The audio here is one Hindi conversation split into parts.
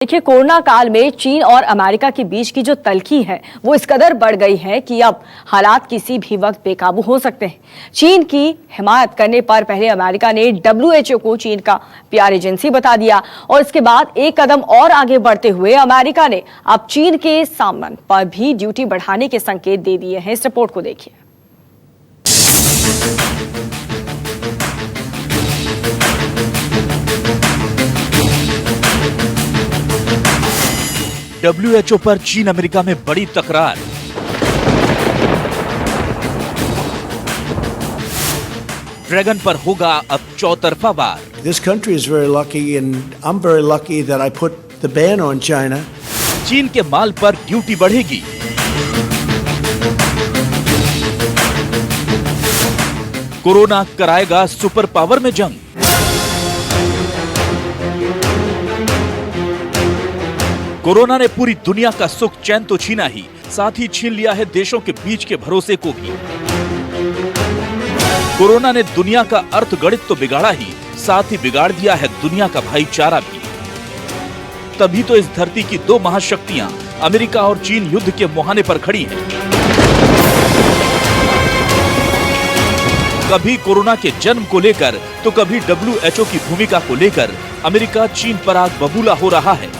देखिए, कोरोना काल में चीन और अमेरिका के बीच की जो तल्खी है वो इस कदर बढ़ गई है कि अब हालात किसी भी वक्त बेकाबू हो सकते हैं। चीन की हिमायत करने पर पहले अमेरिका ने WHO को चीन का PR एजेंसी बता दिया और इसके बाद एक कदम और आगे बढ़ते हुए अमेरिका ने अब चीन के सामान पर भी ड्यूटी बढ़ाने के संकेत दे दिए हैं। इस रिपोर्ट को देखिए। WHO पर चीन अमेरिका में बड़ी तकरार। ड्रैगन पर होगा अब चौतरफा वार। This country is very lucky and I'm very lucky that I put the ban on China. चीन के माल पर ड्यूटी बढ़ेगी। कोरोना कराएगा सुपर पावर में जंग। कोरोना ने पूरी दुनिया का सुख चैन तो छीना ही, साथ ही छीन लिया है देशों के बीच के भरोसे को भी। कोरोना ने दुनिया का अर्थगणित तो बिगाड़ा ही, साथ ही बिगाड़ दिया है दुनिया का भाईचारा भी। तभी तो इस धरती की दो महाशक्तियां अमेरिका और चीन युद्ध के मुहाने पर खड़ी हैं। कभी कोरोना के जन्म को लेकर तो कभी WHO की भूमिका को लेकर अमेरिका चीन पर आग बबूला हो रहा है।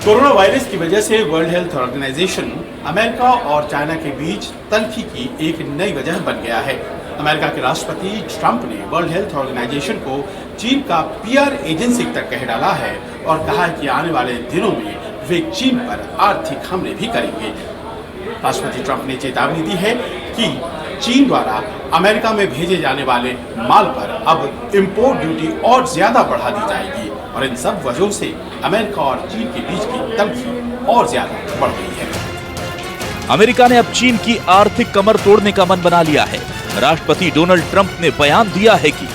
कोरोना वायरस की वजह से वर्ल्ड हेल्थ ऑर्गेनाइजेशन अमेरिका और चाइना के बीच तल्खी की एक नई वजह बन गया है। अमेरिका के राष्ट्रपति ट्रंप ने वर्ल्ड हेल्थ ऑर्गेनाइजेशन को चीन का PR एजेंसी तक कह डाला है और कहा है कि आने वाले दिनों में वे चीन पर आर्थिक हमले भी करेंगे। राष्ट्रपति ट्रंप ने चेतावनी दी है कि चीन द्वारा अमेरिका में भेजे जाने वाले माल पर अब इंपोर्ट ड्यूटी और ज्यादा बढ़ा दी जाएगी और इन सब वजहों से अमेरिका और चीन के बीच की तल्खी और ज्यादा बढ़ गई है। अमेरिका ने अब चीन की आर्थिक कमर तोड़ने का मन बना लिया है। राष्ट्रपति डोनाल्ड ट्रंप ने बयान दिया है कि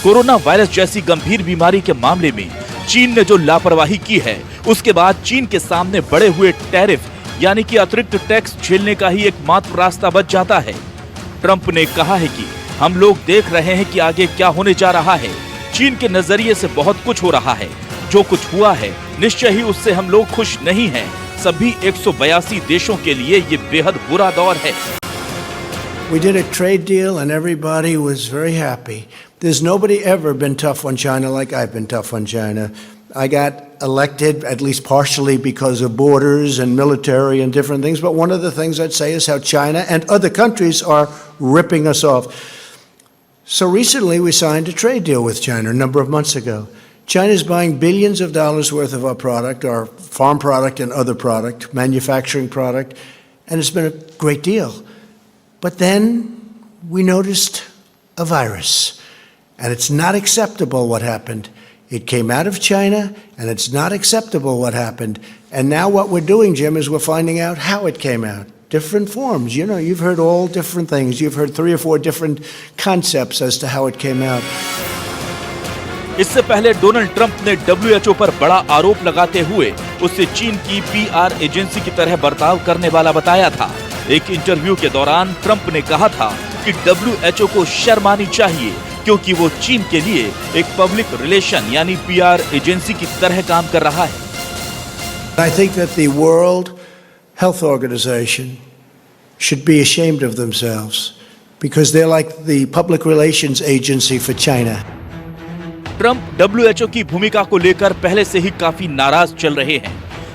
कोरोना वायरस जैसी गंभीर बीमारी के मामले में चीन ने जो लापरवाही की है, उसके बाद चीन के सामने बढ़े हुए टैरिफ यानी कि अतिरिक्त टैक्स झेलने का ही एकमात्र रास्ता बच जाता है। ट्रंप ने कहा है कि हम लोग देख रहे हैं कि आगे क्या होने जा रहा है। चीन के नजरिए से बहुत कुछ हो रहा है। जो कुछ हुआ है निश्चय ही उससे हम लोग खुश नहीं हैं। सभी 182 देशों के लिए ये बेहद बुरा दौर है। We did a trade deal and everybody was very happy. There's nobody ever been tough on China like I've been tough on China. I got elected at least partially because of borders and military and different things, but one of the things I'd say is how China and other countries are ripping us off. So recently we signed a trade deal with China a number of months ago. China is buying billions of dollars worth of our product, our farm product and other product, manufacturing product, and it's been a great deal. But then we noticed a virus, and it's not acceptable what happened. It came out of China, and it's not acceptable what happened. And now what we're doing, Jim, is we're finding out how it came out. Different forms. You know, you've heard all different things. You've heard 3 or 4 different concepts as to how it came out. इससे पहले डोनाल्ड ट्रंप ने WHO पर बड़ा आरोप लगाते हुए उसे चीन की PR एजेंसी की तरह बर्ताव करने वाला बताया था। एक इंटरव्यू के दौरान ट्रंप ने कहा था कि WHO को शर्म आनी चाहिए क्योंकि वो चीन के लिए एक पब्लिक रिलेशन यानी PR एजेंसी की तरह काम कर रहा है। I think that the World Health Organization should be ashamed of themselves because they're like the public relations agency for China. Trump WHO की भूमिका को लेकर पहले से ही काफी नाराज चल रहे हैं।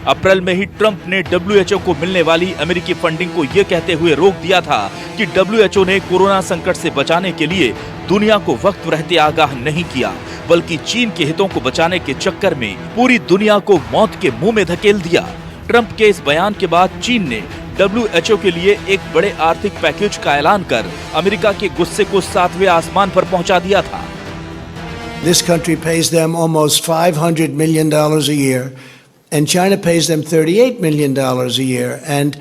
अप्रैल में ही ट्रंप ने WHO को मिलने वाली अमेरिकी फंडिंग को यह कहते हुए रोक दिया था कि WHO ने कोरोना संकट से बचाने के लिए दुनिया को वक्त रहते आगाह नहीं किया, बल्कि चीन के हितों को बचाने के चक्कर में पूरी दुनिया को मौत के मुंह में धकेल दिया। ट्रंप के इस बयान के बाद चीन ने WHO के लिए एक बड़े आर्थिक पैकेज का ऐलान कर अमेरिका के गुस्से को 7वें आसमान पर पहुंचा दिया था। This country pays them almost $500 million a year, and China pays them $38 million a year. And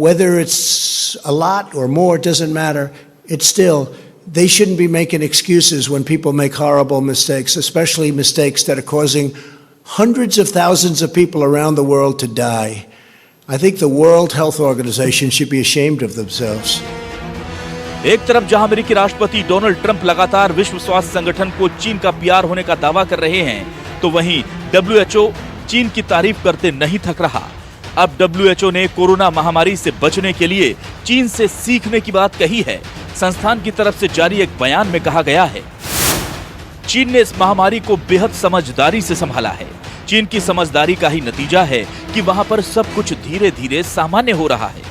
whether it's a lot or more doesn't matter. It's still, they shouldn't be making excuses when people make horrible mistakes, especially mistakes that are causing hundreds of thousands of people around the world to die. I think the World Health Organization should be ashamed of themselves. एक तरफ जहां अमेरिकी राष्ट्रपति डोनाल्ड ट्रंप लगातार विश्व स्वास्थ्य संगठन को चीन का PR होने का दावा कर रहे हैं, तो वहीं WHO चीन की तारीफ करते नहीं थक रहा। अब WHO ने कोरोना महामारी से बचने के लिए चीन से सीखने की बात कही है। संस्थान की तरफ से जारी एक बयान में कहा गया है, चीन ने इस महामारी को बेहद समझदारी से संभाला है। चीन की समझदारी का ही नतीजा है कि वहां पर सब कुछ धीरे धीरे सामान्य हो रहा है।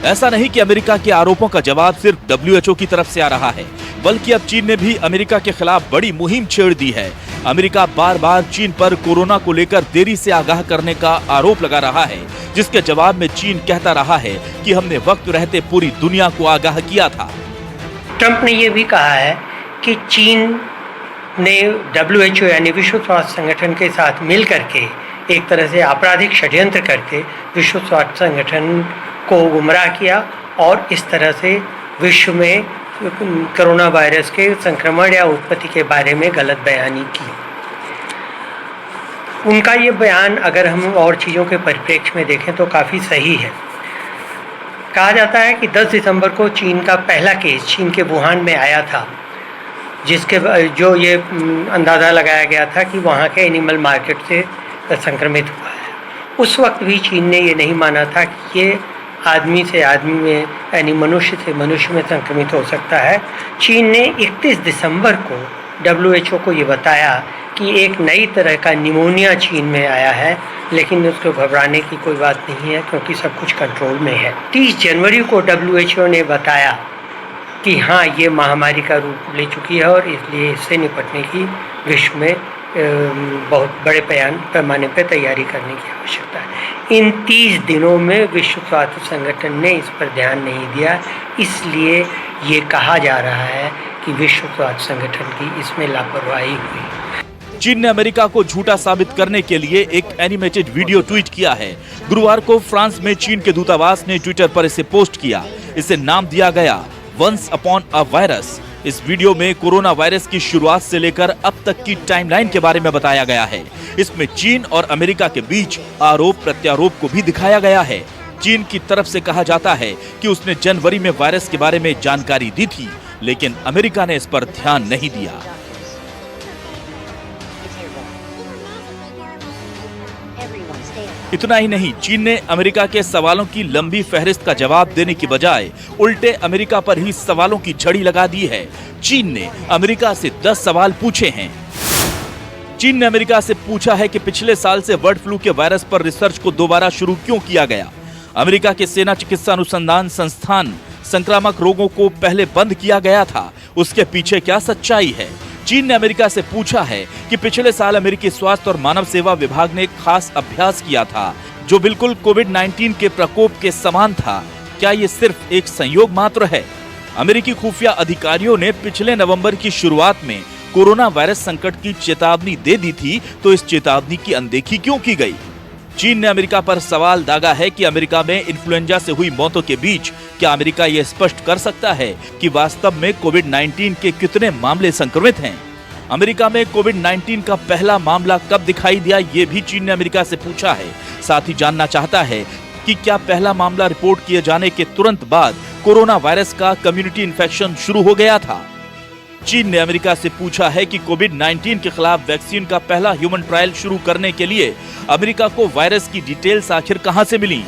ऐसा नहीं कि अमेरिका के आरोपों का जवाब सिर्फ WHO की तरफ से आ रहा है, बल्कि अब चीन ने भी अमेरिका के खिलाफ बड़ी मुहिम छेड़ दी है। अमेरिका बार बार चीन पर कोरोना को लेकर देरी से आगाह करने का आरोप लगा रहा है, जिसके जवाब में चीन कहता रहा है कि हमने वक्त रहते पूरी दुनिया को आगाह किया था। ट्रंप ने यह भी कहा है कि चीन ने WHO यानी विश्व स्वास्थ्य संगठन के साथ मिल करके एक तरह से आपराधिक षड्यंत्र करके विश्व स्वास्थ्य संगठन को गुमराह किया और इस तरह से विश्व में कोरोना वायरस के संक्रमण या उत्पत्ति के बारे में गलत बयानी की। उनका ये बयान अगर हम और चीज़ों के परिप्रेक्ष्य में देखें तो काफ़ी सही है। कहा जाता है कि 10 दिसंबर को चीन का पहला केस चीन के वुहान में आया था, जिसके जो ये अंदाज़ा लगाया गया था कि वहाँ के एनिमल मार्केट से संक्रमित हुआ है। उस वक्त भी चीन ने ये नहीं माना था कि ये आदमी से आदमी में यानी मनुष्य से मनुष्य में संक्रमित हो सकता है। चीन ने 31 दिसंबर को WHO को ये बताया कि एक नई तरह का निमोनिया चीन में आया है, लेकिन उसको घबराने की कोई बात नहीं है क्योंकि सब कुछ कंट्रोल में है। 30 जनवरी को WHO ने बताया कि हाँ, ये महामारी का रूप ले चुकी है और इसलिए इससे निपटने की विश्व में बहुत बड़े पैमाने पर तैयारी करने की आवश्यकता है। इन 30 दिनों में विश्व स्वास्थ्य संगठन ने इस पर ध्यान नहीं दिया, इसलिए ये कहा जा रहा है कि विश्व स्वास्थ्य संगठन की इसमें लापरवाही हुई। चीन ने अमेरिका को झूठा साबित करने के लिए एक एनिमेटेड वीडियो ट्वीट किया है। गुरुवार को फ्रांस में चीन के दूतावास ने ट्विटर पर इसे पोस्ट किया। इसे नाम दिया गया वंस अपॉन अ वायरस। इस वीडियो में कोरोना वायरस की शुरुआत से लेकर अब तक की टाइमलाइन के बारे में बताया गया है। इसमें चीन और अमेरिका के बीच आरोप प्रत्यारोप को भी दिखाया गया है। चीन की तरफ से कहा जाता है कि उसने जनवरी में वायरस के बारे में जानकारी दी थी, लेकिन अमेरिका ने इस पर ध्यान नहीं दिया। इतना ही नहीं, चीन ने अमेरिका के सवालों की लंबी फहरिस्त का जवाब देने की बजाय उल्टे अमेरिका पर ही सवालों की झड़ी लगा दी है। चीन ने अमेरिका से 10 सवाल पूछे हैं। चीन ने अमेरिका से पूछा है कि पिछले साल से बर्ड फ्लू के वायरस पर रिसर्च को दोबारा शुरू क्यों किया गया। अमेरिका के सेना चिकित्सा अनुसंधान संस्थान संक्रामक रोगों को पहले बंद किया गया था, उसके पीछे क्या सच्चाई है। चीन ने अमेरिका से पूछा है कि पिछले साल अमेरिकी स्वास्थ्य और मानव सेवा विभाग ने एक खास अभ्यास किया था जो बिल्कुल कोविड-19 के प्रकोप के समान था, क्या ये सिर्फ एक संयोग मात्र है। अमेरिकी खुफिया अधिकारियों ने पिछले नवंबर की शुरुआत में कोरोना वायरस संकट की चेतावनी दे दी थी, तो इस चेतावनी की अनदेखी क्यों की गई। चीन ने अमेरिका पर सवाल दागा है कि अमेरिका में इन्फ्लुएंजा से हुई मौतों के बीच क्या अमेरिका यह स्पष्ट कर सकता है कि वास्तव में कोविड-19 के कितने मामले संक्रमित हैं। अमेरिका में कोविड-19 का पहला मामला कब दिखाई दिया, ये भी चीन ने अमेरिका से पूछा है। साथ ही जानना चाहता है कि क्या पहला मामला रिपोर्ट किए जाने के तुरंत बाद कोरोना वायरस का कम्युनिटी इन्फेक्शन शुरू हो गया था। चीन ने अमेरिका से पूछा है कि कोविड-19 के खिलाफ वैक्सीन का पहला ह्यूमन ट्रायल शुरू करने के लिए अमेरिका को वायरस की डिटेल्स आखिर कहां से मिली।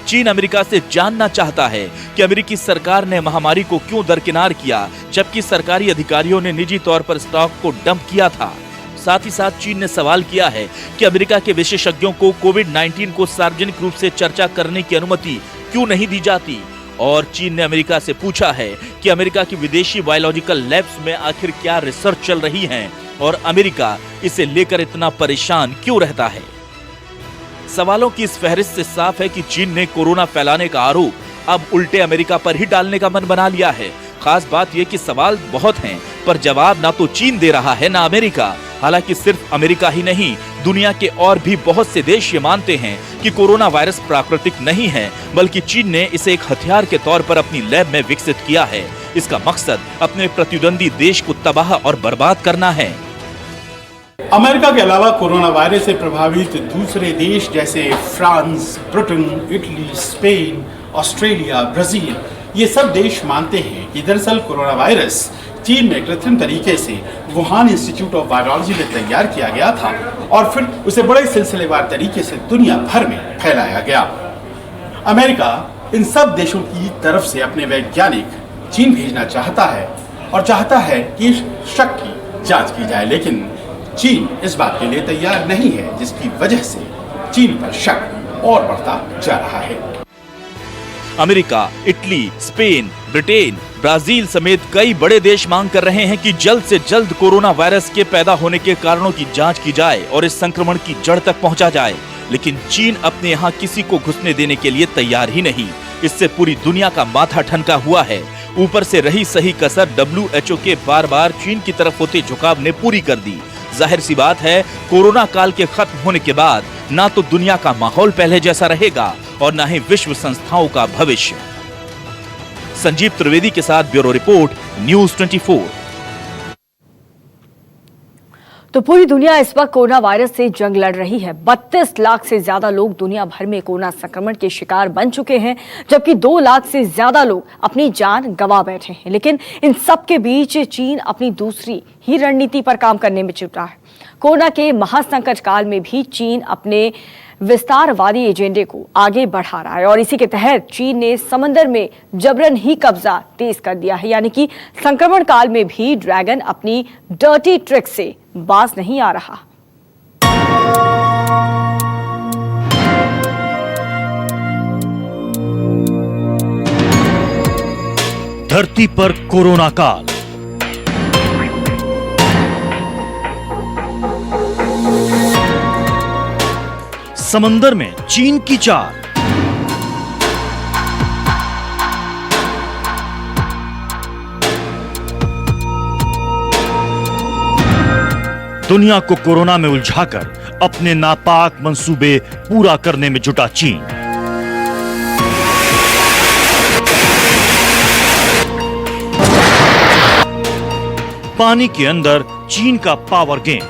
चीन अमेरिका से जानना चाहता है कि अमेरिकी सरकार ने महामारी को क्यों दरकिनार किया, जबकि सरकारी अधिकारियों ने निजी तौर पर स्टॉक को डंप किया था। साथ ही साथ चीन ने सवाल किया है कि अमेरिका के विशेषज्ञों को कोविड-19 को सार्वजनिक रूप से चर्चा करने की अनुमति क्यों नहीं दी जाती। और चीन ने अमेरिका से पूछा है कि अमेरिका की विदेशी बायोलॉजिकल लैब्स में आखिर क्या रिसर्च चल रही है और अमेरिका इसे लेकर इतना परेशान क्यों रहता है। सवालों की इस फहरिस्त से साफ है कि चीन ने कोरोना फैलाने का आरोप अब उल्टे अमेरिका पर ही डालने का मन बना लिया है। खास बात यह कि सवाल बहुत हैं, पर जवाब ना तो चीन दे रहा है ना अमेरिका। हालांकि सिर्फ अमेरिका ही नहीं, दुनिया के और भी बहुत से देश ये मानते हैं कि कोरोना वायरस प्राकृतिक नहीं है, बल्कि चीन ने इसे एक हथियार के तौर पर अपनी लैब में विकसित किया है। इसका मकसद अपने प्रतिद्वंदी देश को तबाह और बर्बाद करना है। अमेरिका के अलावा कोरोना वायरस से प्रभावित दूसरे देश जैसे France, Britain, Italy, Spain, Australia, Brazil, ये सब देश मानते हैं कि दरअसल कोरोना वायरस चीन में कृत्रिम तरीके से वुहान इंस्टीट्यूट ऑफ वायरोलॉजी में तैयार किया गया था और फिर उसे बड़े सिलसिलेवार तरीके से दुनिया भर में फैलाया गया। अमेरिका इन सब देशों की तरफ से अपने वैज्ञानिक चीन भेजना चाहता है और चाहता है कि इस शक की जांच की जाए, लेकिन चीन इस बात के लिए तैयार नहीं है, जिसकी वजह से चीन पर शक और बढ़ता जा रहा है। America, Italy, Spain, Britain, Brazil समेत कई बड़े देश मांग कर रहे हैं कि जल्द से जल्द कोरोना वायरस के पैदा होने के कारणों की जांच की जाए और इस संक्रमण की जड़ तक पहुंचा जाए, लेकिन चीन अपने यहाँ किसी को घुसने देने के लिए तैयार ही नहीं। इससे पूरी दुनिया का माथा ठनका हुआ है। ऊपर से रही सही कसर WHO के बार बार चीन की तरफ होते झुकाव ने पूरी कर दी। जाहिर सी बात है, कोरोना काल के खत्म होने के बाद ना तो दुनिया का माहौल पहले जैसा रहेगा और ना ही विश्व संस्थाओं का भविष्य। संजीव त्रिवेदी के साथ ब्यूरो रिपोर्ट, न्यूज़ 24। तो पूरी दुनिया इस वक्त कोरोना वायरस से जंग लड़ रही है। 32 लाख से ज्यादा लोग दुनिया भर में कोरोना संक्रमण के शिकार बन चुके हैं, जबकि 2 लाख से ज्यादा लोग अपनी जान गंवा बैठे हैं। लेकिन इन सब के बीच चीन अपनी दूसरी ही रणनीति पर काम करने में जुटा है। कोरोना के महासंकट काल में भी चीन अपने विस्तारवादी एजेंडे को आगे बढ़ा रहा है और इसी के तहत चीन ने समंदर में जबरन ही कब्जा तेज कर दिया है। यानी कि संक्रमण काल में भी ड्रैगन अपनी डर्टी ट्रिक से बाज नहीं आ रहा। धरती पर कोरोना काल, समंदर में चीन की चाल, दुनिया को कोरोना में उलझाकर अपने नापाक मंसूबे पूरा करने में जुटा चीन। पानी के अंदर चीन का पावर गेम,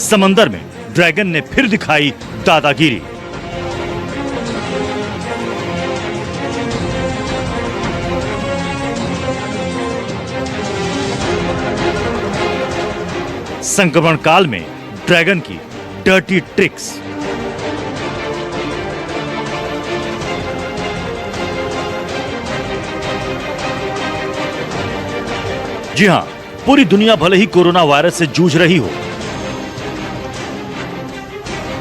समंदर में ड्रैगन ने फिर दिखाई दादागिरी। संक्रमण काल में ड्रैगन की डर्टी ट्रिक्स। जी हां, पूरी दुनिया भले ही कोरोना वायरस से जूझ रही हो,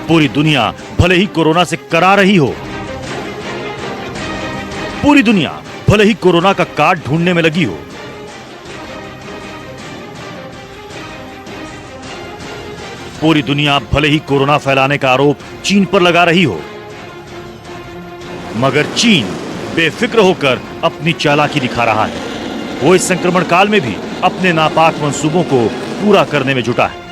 पूरी दुनिया भले ही कोरोना से करा रही हो, पूरी दुनिया भले ही कोरोना का काट ढूंढने में लगी हो, पूरी दुनिया भले ही कोरोना फैलाने का आरोप चीन पर लगा रही हो, मगर चीन बेफिक्र होकर अपनी चालाकी दिखा रहा है। वो इस संक्रमण काल में भी अपने नापाक मंसूबों को पूरा करने में जुटा है।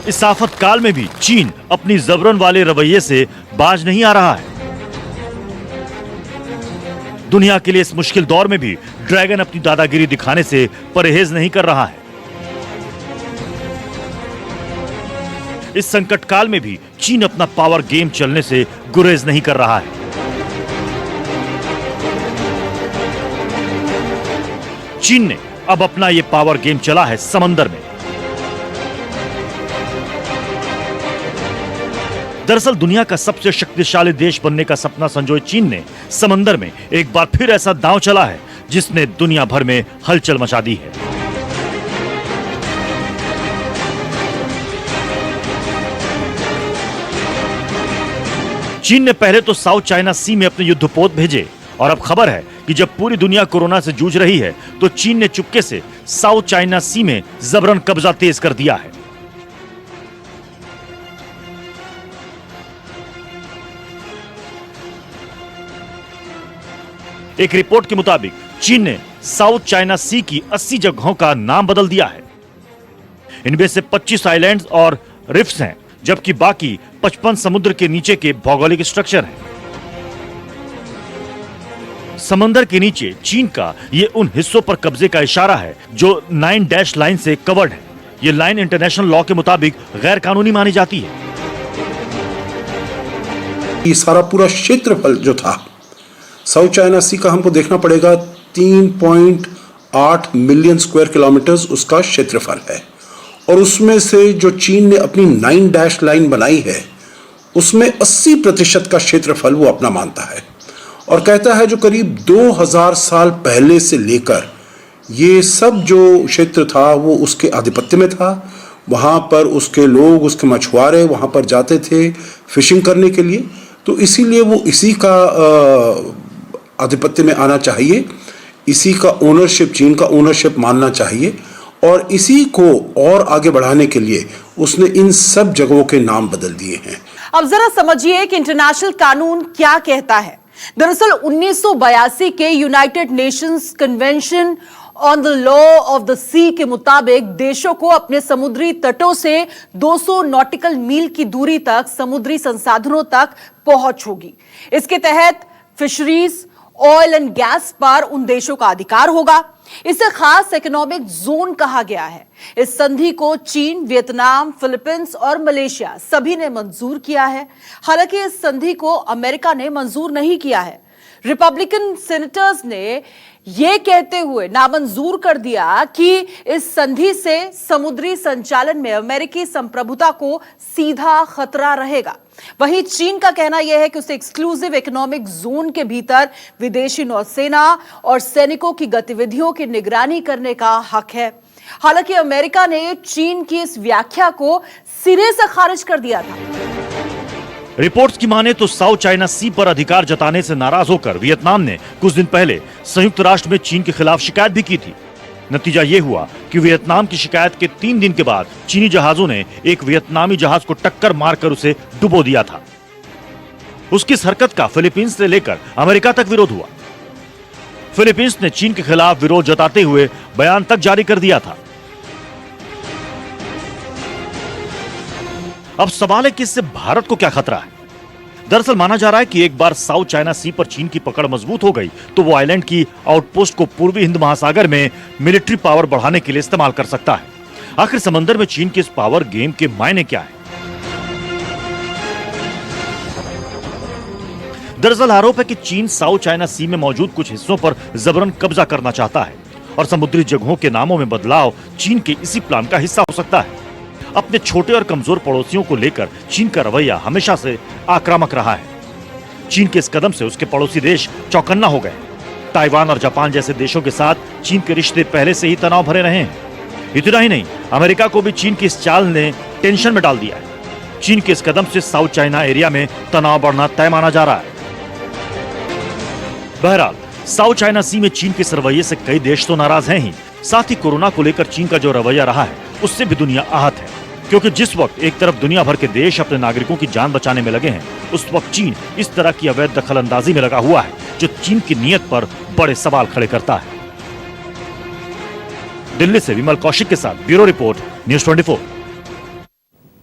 इस आफत काल में भी चीन अपनी जबरन वाले रवैये से बाज नहीं आ रहा है। दुनिया के लिए इस मुश्किल दौर में भी ड्रैगन अपनी दादागिरी दिखाने से परहेज नहीं कर रहा है। इस संकट काल में भी चीन अपना पावर गेम चलने से गुरेज नहीं कर रहा है। चीन ने अब अपना यह पावर गेम चला है समंदर में। दरअसल दुनिया का सबसे शक्तिशाली देश बनने का सपना संजोए चीन ने समंदर में एक बार फिर ऐसा दांव चला है जिसने दुनिया भर में हलचल मचा दी है। चीन ने पहले तो साउथ चाइना सी में अपने युद्धपोत भेजे और अब खबर है कि जब पूरी दुनिया कोरोना से जूझ रही है तो चीन ने चुपके से साउथ चाइना सी में जबरन कब्जा तेज कर दिया है। एक रिपोर्ट के मुताबिक चीन ने साउथ चाइना सी की 80 जगहों का नाम बदल दिया है। इनमें से 25 आइलैंड्स और रिफ्ट्स हैं, जबकि बाकी 55 समुद्र के नीचे के भौगोलिक स्ट्रक्चर हैं। समंदर के नीचे चीन का ये उन हिस्सों पर कब्जे का इशारा है जो 9 डैश लाइन से कवर्ड है। ये लाइन इंटरनेशनल लॉ के मुताबिक गैर कानूनी मानी जाती है। ये सारा पूरा क्षेत्रफल जो था साउथ चाइना सी का हमको देखना पड़ेगा 3.8 मिलियन स्क्वायर किलोमीटर्स उसका क्षेत्रफल है। और उसमें से जो चीन ने अपनी 9 डैश लाइन बनाई है उसमें 80% का क्षेत्रफल वो अपना मानता है और कहता है जो करीब 2000 साल पहले से लेकर ये सब जो क्षेत्र था वो उसके आधिपत्य में था। वहाँ पर उसके लोग, उसके मछुआरे वहाँ पर जाते थे फिशिंग करने के लिए, तो इसीलिए वो इसी का आधिपत्य में आना चाहिए, इसी का ओनरशिप, चीन का ओनरशिप मानना चाहिए और इसी को और आगे बढ़ाने के लिए उसने इन सब जगहों के नाम बदल दिए हैं। अब जरा समझिए कि इंटरनेशनल कानून क्या कहता है। दरअसल 1982 के United Nations convention on the law of the sea के मुताबिक देशों को अपने समुद्री तटों से 200 नॉटिकल मील की दूरी तक समुद्री संसाधनों तक पहुंच होगी। इसके तहत फिशरीज, ऑयल एंड गैस पर उन देशों का अधिकार होगा। इसे खास इकोनॉमिक जोन कहा गया है। इस संधि को चीन, वियतनाम, फिलीपींस और मलेशिया सभी ने मंजूर किया है। हालांकि इस संधि को अमेरिका ने मंजूर नहीं किया है। रिपब्लिकन सेनेटर्स ने यह कहते हुए नामंजूर कर दिया कि इस संधि से समुद्री संचालन में अमेरिकी संप्रभुता को सीधा खतरा रहेगा। वहीं चीन का कहना यह है कि उसे एक्सक्लूसिव इकोनॉमिक जोन के भीतर विदेशी नौसेना और सैनिकों की गतिविधियों की निगरानी करने का हक है। हालांकि अमेरिका ने चीन की इस व्याख्या को सिरे से खारिज कर दिया था। रिपोर्ट्स की माने तो साउथ चाइना सी पर अधिकार जताने से नाराज होकर वियतनाम ने कुछ दिन पहले संयुक्त राष्ट्र में चीन के खिलाफ शिकायत भी की थी। नतीजा ये हुआ कि वियतनाम की शिकायत के 3 दिन के बाद चीनी जहाजों ने एक वियतनामी जहाज को टक्कर मारकर उसे डुबो दिया था। उसकी इस हरकत का फिलीपींस से लेकर अमेरिका तक विरोध हुआ। फिलीपींस ने चीन के खिलाफ विरोध जताते हुए बयान तक जारी कर दिया था। अब सवाल है कि इससे भारत को क्या खतरा है। दरअसल माना जा रहा है कि एक बार साउथ चाइना सी पर चीन की पकड़ मजबूत हो गई तो वो आइलैंड की आउटपोस्ट को पूर्वी हिंद महासागर में मिलिट्री पावर बढ़ाने के लिए इस्तेमाल कर सकता है। आखिर समंदर में चीन के इस पावर गेम के मायने क्या है? दरअसल आरोप है कि चीन साउथ चाइना सी में मौजूद कुछ हिस्सों पर जबरन कब्जा करना चाहता है और समुद्री जगहों के नामों में बदलाव चीन के इसी प्लान का हिस्सा हो सकता है। अपने छोटे और कमजोर पड़ोसियों को लेकर चीन का रवैया हमेशा से आक्रामक रहा है। चीन के इस कदम से उसके पड़ोसी देश चौकन्ना हो गए। ताइवान और जापान जैसे देशों के साथ चीन के रिश्ते पहले से ही तनाव भरे रहे हैं। इतना ही नहीं, अमेरिका को भी चीन की इस चाल ने टेंशन में डाल दिया है। चीन के इस कदम से साउथ चाइना एरिया में तनाव बढ़ना तय माना जा रहा है। बहरहाल साउथ चाइना सी में चीन के इस रवैये से कई देश तो नाराज हैं ही, साथ ही कोरोना को लेकर चीन का जो रवैया रहा है उससे भी दुनिया आहत है। क्योंकि जिस वक्त एक तरफ दुनिया भर के देश अपने नागरिकों की जान बचाने में लगे हैं, उस वक्त चीन इस तरह की अवैध दखलंदाजी में लगा हुआ है जो चीन की नीयत पर बड़े सवाल खड़े करता है। दिल्ली से विमल कौशिक के साथ ब्यूरो रिपोर्ट, न्यूज़ 24।